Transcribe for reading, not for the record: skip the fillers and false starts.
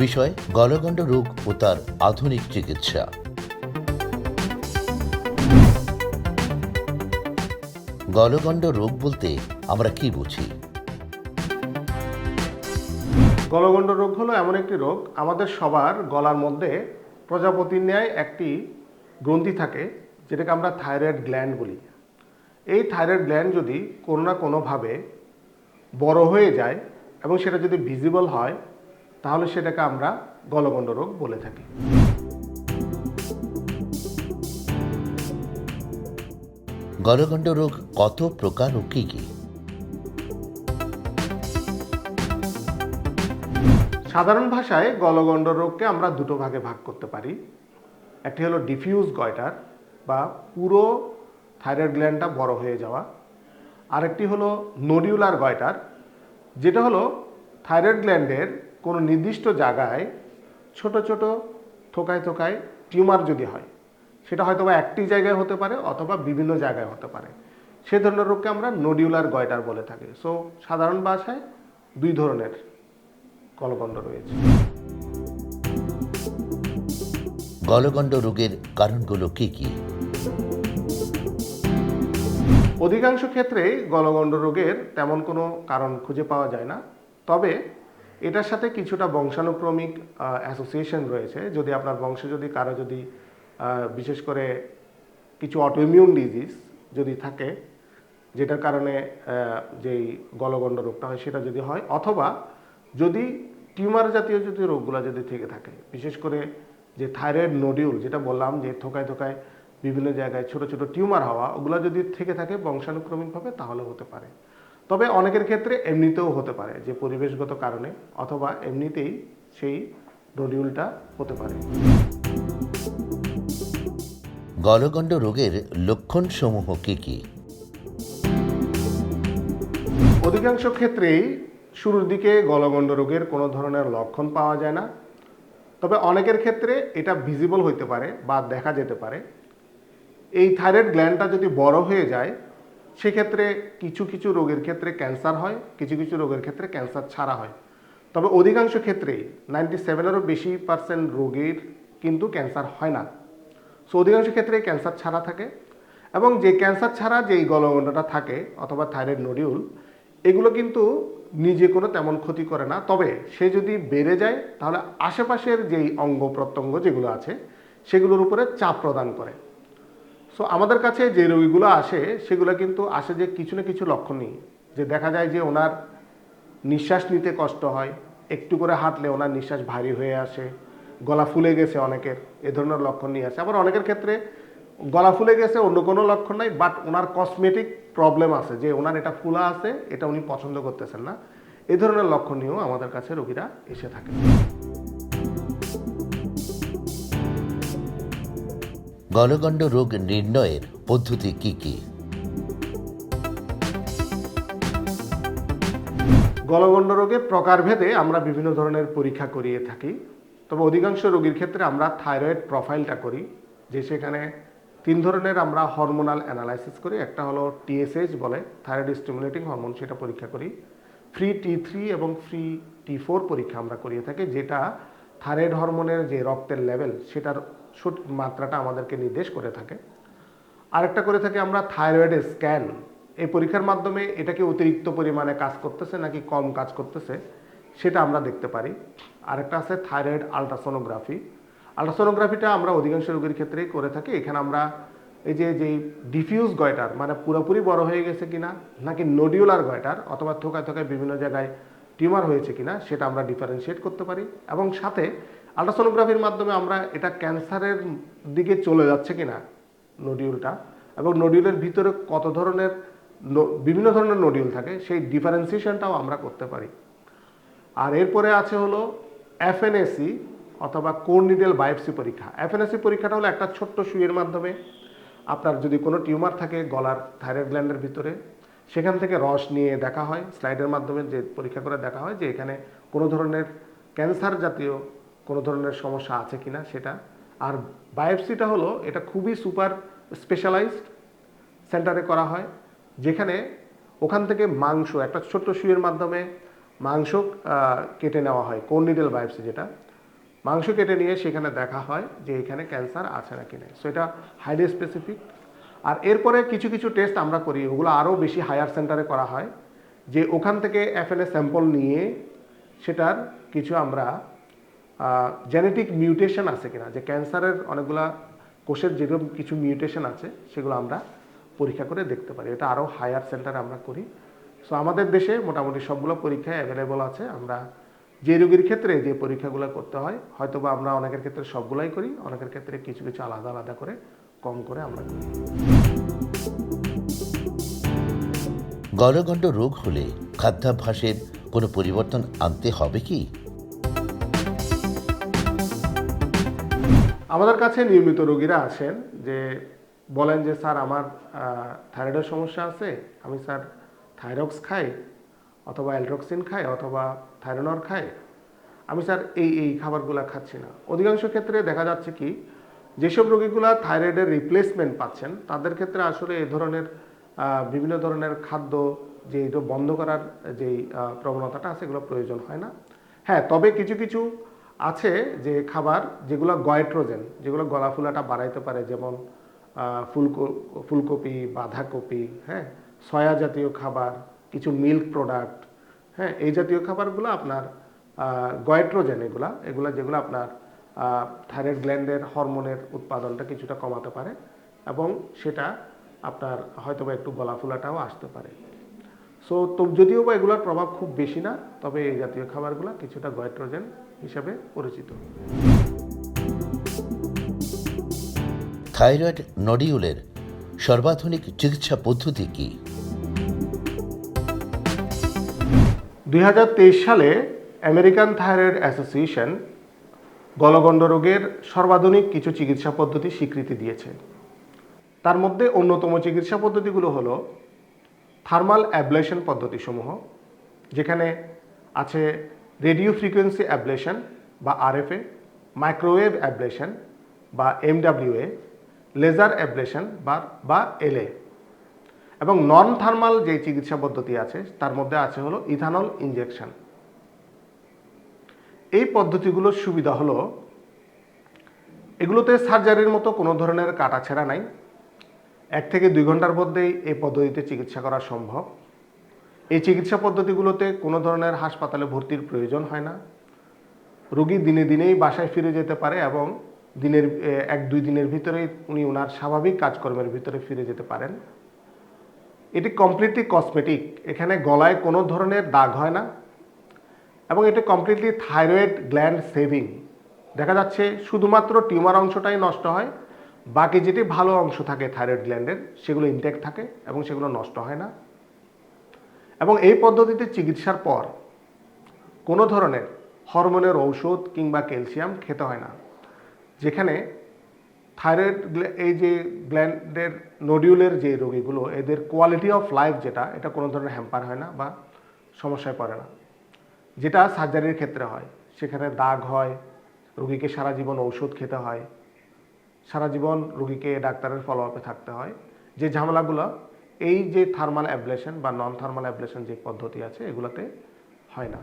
বিষয় গলগণ্ড রোগ ও তার আধুনিক চিকিৎসা। গলগণ্ড রোগ বলতে আমরা কি বুঝি? গলগণ্ড রোগ হলো এমন একটি রোগ, আমাদের সবার গলার মধ্যে প্রজাপতির ন্যায় একটি গ্রন্থি থাকে, যেটাকে আমরা থাইরয়েড গ্ল্যান্ড বলি। এই থাইরয়েড গ্ল্যান্ড যদি কোনো না কোনোভাবে বড় হয়ে যায় এবং সেটা যদি ভিজিবল হয়, তাহলে সেটাকে আমরা গলগণ্ড রোগ বলে থাকি। গলগণ্ড রোগ কত প্রকার ও কি কি? সাধারণ ভাষায় গলগণ্ড রোগকে আমরা দুটো ভাগে ভাগ করতে পারি। একটি হলো ডিফিউজ গয়টার বা পুরো থাইরয়েড গ্ল্যান্ডটা বড় হয়ে যাওয়া, আরেকটি হলো নোডিউলার গয়টার, যেটা হলো থাইরয়েড গ্ল্যান্ডের কোনো নির্দিষ্ট জায়গায় ছোট ছোট থোকায় থোকায় টিউমার যদি হয়, সেটা হয়তো বা একটি জায়গায় হতে পারে অথবা বিভিন্ন জায়গায় হতে পারে, সে ধরনের রোগকে আমরা নোডিউলার গয়টার বলে থাকি। সো সাধারণ ভাষায় দুই ধরনের গলগণ্ড রয়েছে। গলগণ্ড রোগের কারণগুলো কি কি? অধিকাংশ ক্ষেত্রেই গলগণ্ড রোগের তেমন কোনো কারণ খুঁজে পাওয়া যায় না, তবে এটার সাথে কিছুটা বংশানুক্রমিক অ্যাসোসিয়েশন রয়েছে। যদি আপনার বংশে যদি কারো যদি বিশেষ করে কিছু অটোইমিউন ডিজিজ যদি থাকে, যেটার কারণে যেই গলগণ্ড রোগটা হয় সেটা যদি হয়, অথবা যদি টিউমার জাতীয় যদি রোগগুলো যদি থেকে থাকে, বিশেষ করে যে থাইরয়েড নোডিউল যেটা বললাম যে থোকায় থোকায় বিভিন্ন জায়গায় ছোট ছোট টিউমার হওয়া, ওগুলো যদি থেকে থাকে বংশানুক্রমিকভাবে, তাহলে হতে পারে। তবে অনেকের ক্ষেত্রে এমনিতেও হতে পারে, যে পরিবেশগত কারণে অথবা এমনিতেই সেই নোডিউলটা হতে পারে। গলগণ্ড রোগের লক্ষণসমূহ কি কি? অধিকাংশ ক্ষেত্রেই শুরুর দিকে গলগণ্ড রোগের কোনো ধরনের লক্ষণ পাওয়া যায় না, তবে অনেকের ক্ষেত্রে এটা ভিজিবল হইতে পারে বা দেখা যেতে পারে। এই থাইরয়েড গ্ল্যান্ডটা যদি বড় হয়ে যায়, সেক্ষেত্রে কিছু কিছু রোগের ক্ষেত্রে ক্যান্সার হয়, কিছু কিছু রোগের ক্ষেত্রে ক্যান্সার ছাড়া হয়। তবে অধিকাংশ ক্ষেত্রেই 97-এরও বেশি % রোগীর কিন্তু ক্যান্সার হয় না। সো অধিকাংশ ক্ষেত্রে ক্যান্সার ছাড়া থাকে, এবং যে ক্যান্সার ছাড়া যেই গলগণ্ডটা থাকে অথবা থাইরয়েড নোডিউল, এগুলো কিন্তু নিজে কোনো তেমন ক্ষতি করে না। তবে সে যদি বেড়ে যায়, তাহলে আশেপাশের যেই অঙ্গ প্রত্যঙ্গ যেগুলো আছে সেগুলোর উপরে চাপ প্রদান করে। সো আমাদের কাছে যে রোগীগুলো আসে, সেগুলো কিন্তু আসে যে কিছু না কিছু লক্ষণ নিয়ে। যে দেখা যায় যে ওনার নিঃশ্বাস নিতে কষ্ট হয়, একটু করে হাঁটলে ওনার নিঃশ্বাস ভারী হয়ে আসে, গলা ফুলে গেছে অনেকের, এ ধরনের লক্ষণ নিয়ে আসে। আবার অনেকের ক্ষেত্রে গলা ফুলে গেছে, অন্য কোনো লক্ষণ নাই, বাট ওনার কসমেটিক প্রবলেম আছে, যে ওনার এটা ফুলা আছে, এটা উনি পছন্দ করতেছেন না, এই ধরনের লক্ষণ নিয়েও আমাদের কাছে রোগীরা এসে থাকে। গলগণ্ড রোগ নির্ণয়ের পদ্ধতি কি কি? গলগণ্ড রোগের প্রকারভেদে আমরা বিভিন্ন ধরনের পরীক্ষা করিয়ে থাকি। তবে অধিকাংশ রোগীর ক্ষেত্রে আমরা থাইরয়েড প্রোফাইলটা করি, যে সেখানে 3 ধরনের আমরা হরমোনাল অ্যানালাইসিস করি। একটা হলো TSH বলে, থাইরয়েড স্টিমুলেটিং হরমোন, সেটা পরীক্ষা করি। ফ্রি T3 এবং ফ্রি T4 পরীক্ষা আমরা করিয়ে থাকি, যেটা থাইরয়েড হরমোনের যে রক্তের লেভেল সেটার সঠিক মাত্রাটা আমাদেরকে নির্দেশ করে থাকে। আরেকটা করে থাকি আমরা থাইরয়েড স্ক্যান। এই পরীক্ষার মাধ্যমে এটাকে অতিরিক্ত পরিমাণে কাজ করতেছে নাকি কম কাজ করতেছে সেটা আমরা দেখতে পারি। আরেকটা আছে থাইরয়েড আলট্রাসোনোগ্রাফি। আলট্রাসোনোগ্রাফিটা আমরা অধিকাংশ রোগীর ক্ষেত্রেই করে থাকি। এখানে আমরা এই যেই ডিফিউজ গয়টার মানে পুরোপুরি বড় হয়ে গেছে কিনা, নাকি নোডিউলার গয়টার অথবা থোকায় থোকায় বিভিন্ন জায়গায় টিউমার হয়েছে কিনা, সেটা আমরা ডিফারেন্সিয়েট করতে পারি। এবং সাথে আলট্রাসোনোগ্রাফির মাধ্যমে আমরা এটা ক্যান্সারের দিকে চলে যাচ্ছে কিনা নোডিউলটা, এবং নোডিউলের ভিতরে কত ধরনের বিভিন্ন ধরনের নোডিউল থাকে, সেই ডিফারেন্সিয়েশনটাও আমরা করতে পারি। আর এরপরে আছে হলো FNAC অথবা কোর নিডেল বায়োপসি পরীক্ষা। FNAC পরীক্ষাটা হলো একটা ছোট্ট সুইয়ের মাধ্যমে আপনার যদি কোনো টিউমার থাকে গলার থাইরয়েড গ্ল্যান্ডের ভিতরে, সেখান থেকে রস নিয়ে দেখা হয়, স্লাইডের মাধ্যমে যে পরীক্ষা করে দেখা হয় যে এখানে কোনো ধরনের ক্যান্সার জাতীয় কোনো ধরনের সমস্যা আছে কিনা সেটা। আর বায়োপসিটা হলো এটা খুবই সুপার স্পেশালাইজড সেন্টারে করা হয়, যেখানে ওখান থেকে মাংস একটা ছোট্ট সুইয়ের মাধ্যমে মাংস কেটে নেওয়া হয়, কোন নিডল বায়োপসি যেটা, মাংস কেটে নিয়ে সেখানে দেখা হয় যে এখানে ক্যান্সার আছে নাকি নেই। সো এটা হাইলি স্পেসিফিক। আর এরপরে কিছু কিছু টেস্ট আমরা করি, ওগুলো আরও বেশি হায়ার সেন্টারে করা হয়, যে ওখান থেকে এফএনএ স্যাম্পল নিয়ে সেটার কিছু আমরা জেনেটিক মিউটেশন আছে কিনা, যে ক্যান্সারের অনেকগুলা কোষের যেরকম কিছু মিউটেশন আছে সেগুলো আমরা পরীক্ষা করে দেখতে পারি। এটা আরও হায়ার সেন্টারে আমরা করি। সো আমাদের দেশে মোটামুটি সবগুলো পরীক্ষায় অ্যাভেলেবল আছে। আমরা যে রোগীর ক্ষেত্রে যে পরীক্ষাগুলো করতে হয়, হয়তোবা আমরা অনেকের ক্ষেত্রে সবগুলাই করি, অনেকের ক্ষেত্রে কিছু কিছু আলাদা আলাদা করে কম করে আমরা করি। গলগণ্ড রোগ হলে খাদ্যাভ্যাসের কোনো পরিবর্তন আনতে হবে কি? আমাদের কাছে নিয়মিত রোগীরা আসেন, যে বলেন যে স্যার আমার থাইরয়েডের সমস্যা আছে, আমি স্যার থাইরক্স খাই অথবা অ্যালট্রক্সিন খাই অথবা থাইরোনর খাই, আমি স্যার এই খাবারগুলো খাচ্ছি না। অধিকাংশ ক্ষেত্রে দেখা যাচ্ছে কি, যেসব রোগীগুলো থাইরয়েডের রিপ্লেসমেন্ট পাচ্ছেন তাদের ক্ষেত্রে আসলে এই ধরনের বিভিন্ন ধরনের খাদ্য যে এটা বন্ধ করার যেই প্রবণতাটা আছে এগুলো প্রয়োজন হয় না। হ্যাঁ, তবে কিছু কিছু আছে যে খাবার যেগুলো গয়েট্রোজেন, যেগুলো গলা ফুলাটা বাড়াইতে পারে, যেমন ফুলকপি, বাঁধাকপি, হ্যাঁ, সয়া জাতীয় খাবার, কিছু মিল্ক প্রোডাক্ট, হ্যাঁ, এই জাতীয় খাবারগুলো আপনার গয়েট্রোজেন, এগুলা যেগুলো আপনার থাইরয়েড গ্ল্যান্ডের হরমোনের উৎপাদনটা কিছুটা কমাতে পারে এবং সেটা আপনার হয়তোবা একটু গলা ফুলাটাও আসতে পারে। সো তো যদিও বা এগুলোর প্রভাব খুব বেশি না, তবে এই জাতীয় খাবারগুলো কিছুটা গয়েট্রোজেন হিসেবে পরিচিত। থাইরয়েড নডিউলের সর্বাধুনিক চিকিৎসা পদ্ধতি কি? 2023 সালে আমেরিকান থাইরয়েড অ্যাসোসিয়েশন গলগণ্ড রোগের সর্বাধুনিক কিছু চিকিৎসা পদ্ধতি স্বীকৃতি দিয়েছে। তার মধ্যে অন্যতম চিকিৎসা পদ্ধতিগুলো হলো থার্মাল অ্যাবলেশন পদ্ধতিসমূহ, যেখানে আছে রেডিও ফ্রিকোয়েন্সি অ্যাবলেশন বা আরএফএ, মাইক্রোওয়েভ অ্যাবলেশন বা এমডব্লিউএ, লেজার অ্যাবলেশন বা এলএ, এবং নন থার্মাল যে চিকিৎসা পদ্ধতি আছে তার মধ্যে আছে হলো ইথানল ইনজেকশন। এই পদ্ধতিগুলোর সুবিধা হলো এগুলোতে সার্জারির মতো কোনো ধরনের কাটাছেঁড়া নাই। 1 থেকে 2 ঘন্টার মধ্যেই এই পদ্ধতিতে চিকিৎসা করা সম্ভব। এই চিকিৎসা পদ্ধতিগুলোতে কোনো ধরনের হাসপাতালে ভর্তির প্রয়োজন হয় না। রোগী দিনে দিনেই বাসায় ফিরে যেতে পারে এবং দিনের 1-2 দিনের ভিতরেই উনি ওনার স্বাভাবিক কাজকর্মের ভিতরে ফিরে যেতে পারেন। এটি কমপ্লিটলি কসমেটিক, এখানে গলায় কোনো ধরনের দাগ হয় না এবং এটি কমপ্লিটলি থাইরয়েড গ্ল্যান্ড সেভিং। দেখা যাচ্ছে শুধুমাত্র টিউমার অংশটাই নষ্ট হয়, বাকি যেটি ভালো অংশ থাকে থাইরয়েড গ্ল্যান্ডের সেগুলো ইনটেক্ট থাকে এবং সেগুলো নষ্ট হয় না। এবং এই পদ্ধতিতে চিকিৎসার পর কোনো ধরনের হরমোনের ঔষধ কিংবা ক্যালসিয়াম খেতে হয় না, যেখানে থাইরয়েড এই যে গ্ল্যান্ডের নডিউলের যে রোগীগুলো এদের কোয়ালিটি অফ লাইফ যেটা, এটা কোনো ধরনের হ্যাম্পার হয় না বা সমস্যায় পড়ে না, যেটা সার্জারির ক্ষেত্রে হয়। সেখানে দাগ হয়, রোগীকে সারা জীবন ঔষধ খেতে হয়, সারা জীবন রোগীকে ডাক্তারের ফলো আপে থাকতে হয়। যে ঝামেলাগুলো এই যে থার্মাল অ্যাবলেশন বা নন থার্মাল অ্যাবলেশন যে পদ্ধতি আছে এগুলোতে হয় না।